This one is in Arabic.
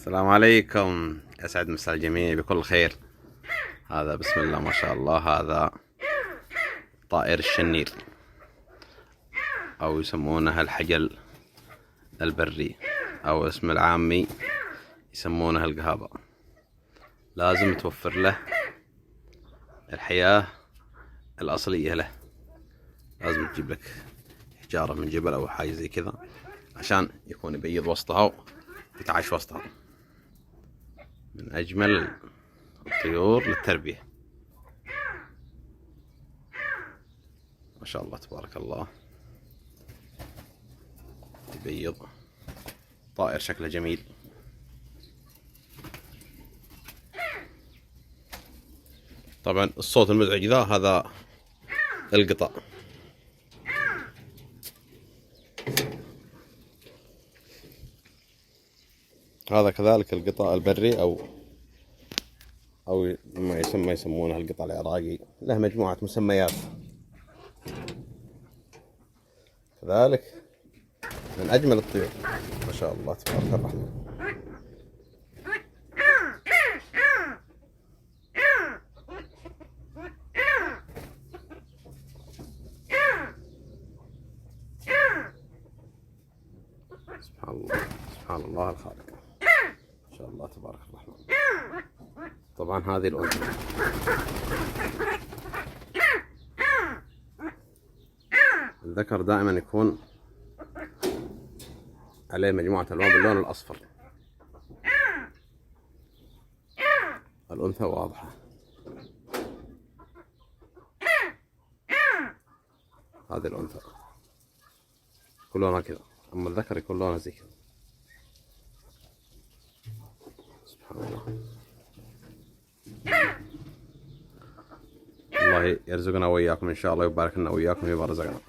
السلام عليكم، أسعد مساء الجميع بكل خير. هذا بسم الله ما شاء الله، هذا طائر الشنير أو يسمونه الحجل البري، أو اسم العامي يسمونه القهابة. لازم توفر له الحياة الأصلية له. لازم تجيب لك حجارة من جبل أو حاجة زي كذا عشان يكون يبيض وسطها ويتعايش وسطها. من أجمل الطيور للتربية، ما شاء الله تبارك الله. تبيض، طائر شكله جميل. طبعا الصوت المزعج ذا هذا القطع. هذا كذلك القطع البري أو ما يسمونه القطع العراقي، له مجموعة مسميات. كذلك من أجمل الطيور، ما شاء الله تبارك الرحمن. سبحان الله، سبحان الله الخالق، ما شاء الله تبارك الرحمن. طبعا هذه الأنثى. الذكر دائما يكون عليه مجموعة ألوان باللون الأصفر، الأنثى واضحة. هذه الأنثى كل لونها كذا، أما الذكر يكون لونه زي كذا. سبحان الله. الله يرزقنا وإياكم إن شاء الله، ويبارك لنا وإياكم ويبارك رزقنا.